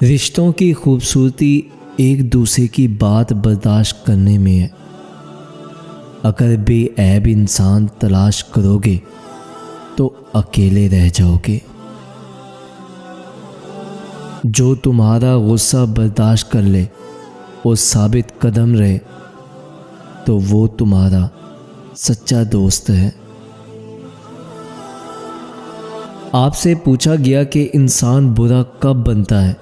रिश्तों की खूबसूरती एक दूसरे की बात बर्दाश्त करने में है। अगर बेऐब इंसान तलाश करोगे तो अकेले रह जाओगे। जो तुम्हारा गुस्सा बर्दाश्त कर ले और साबित कदम रहे तो वो तुम्हारा सच्चा दोस्त है। आपसे पूछा गया कि इंसान बुरा कब बनता है,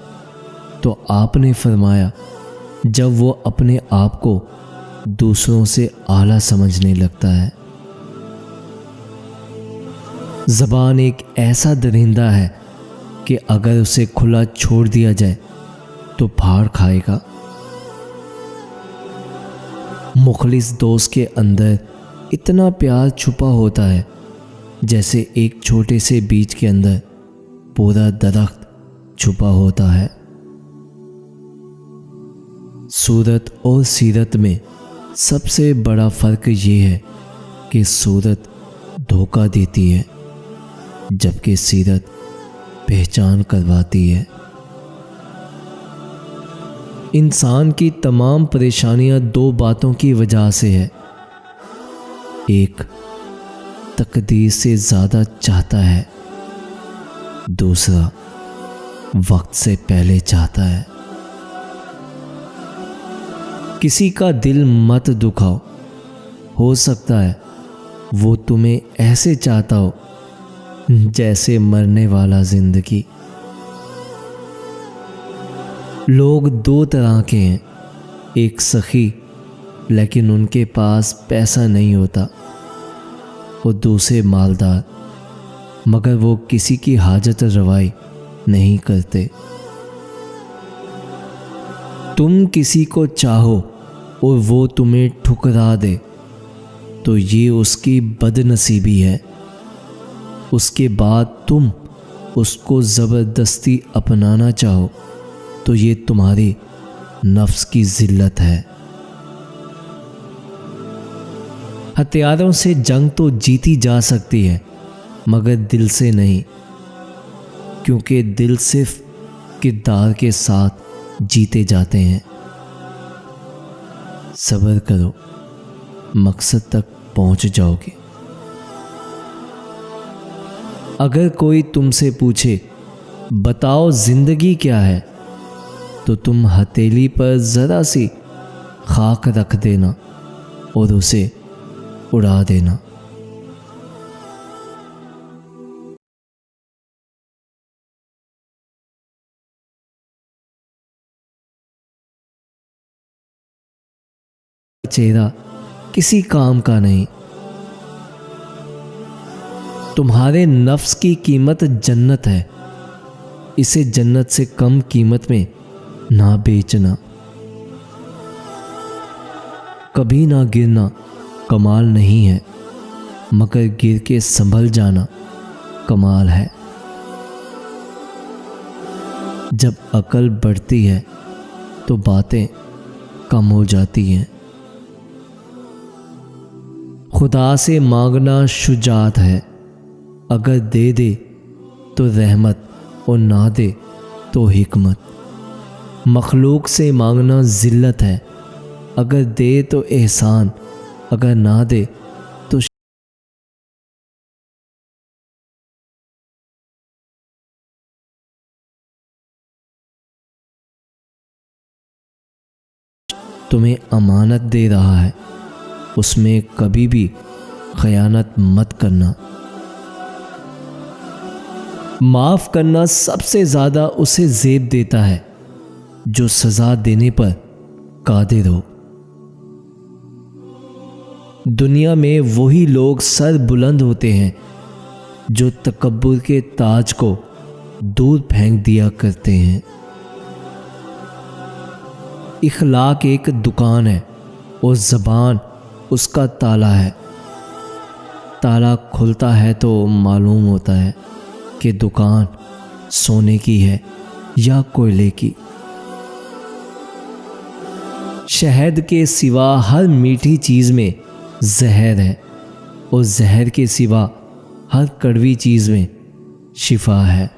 तो आपने फरमाया जब वो अपने आप को दूसरों से आला समझने लगता है। ज़बान एक ऐसा दरिंदा है कि अगर उसे खुला छोड़ दिया जाए तो फाड़ खाएगा। मुखलिस दोस्त के अंदर इतना प्यार छुपा होता है जैसे एक छोटे से बीज के अंदर पूरा दरख्त छुपा होता है। सूरत और सीरत में सबसे बड़ा फ़र्क ये है कि सूरत धोखा देती है जबकि सीरत पहचान करवाती है। इंसान की तमाम परेशानियां दो बातों की वजह से है। एक, तकदीर से ज़्यादा चाहता है, दूसरा वक्त से पहले चाहता है। किसी का दिल मत दुखाओ, हो सकता है वो तुम्हें ऐसे चाहता हो जैसे मरने वाला जिंदगी। लोग दो तरह के हैं, एक सखी लेकिन उनके पास पैसा नहीं होता, और दूसरे मालदार मगर वो किसी की हाजत रवाई नहीं करते। तुम किसी को चाहो और वो तुम्हें ठुकरा दे तो ये उसकी बदनसीबी है। उसके बाद तुम उसको ज़बरदस्ती अपनाना चाहो तो ये तुम्हारी नफ्स की ज़िल्लत है। हथियारों से जंग तो जीती जा सकती है मगर दिल से नहीं, क्योंकि दिल सिर्फ किरदार के साथ जीते जाते हैं। सब्र करो, मकसद तक पहुंच जाओगे। अगर कोई तुमसे पूछे बताओ जिंदगी क्या है, तो तुम हथेली पर ज़रा सी खाक रख देना और उसे उड़ा देना। चेहरा किसी काम का नहीं। तुम्हारे नफ्स की कीमत जन्नत है, इसे जन्नत से कम कीमत में ना बेचना। कभी ना गिरना कमाल नहीं है, मगर गिर के संभल जाना कमाल है। जब अकल बढ़ती है तो बातें कम हो जाती हैं। खुदा से मांगना शुजात है, अगर दे दे तो रहमत और ना दे तो हिकमत। मखलूक से मांगना ज़िल्लत है, अगर दे तो एहसान, अगर ना दे तो तुम्हें अमानत दे रहा है, उसमें कभी भी खयानत मत करना। माफ़ करना सबसे ज़्यादा उसे ज़ेब देता है जो सज़ा देने पर कादिर हो। दुनिया में वही लोग सर बुलंद होते हैं जो तकब्बुर के ताज को दूर फेंक दिया करते हैं। इखलाक एक दुकान है और ज़बान उसका ताला है। ताला खुलता है तो मालूम होता है कि दुकान सोने की है या कोयले की। शहद के सिवा हर मीठी चीज़ में जहर है और जहर के सिवा हर कड़वी चीज़ में शिफा है।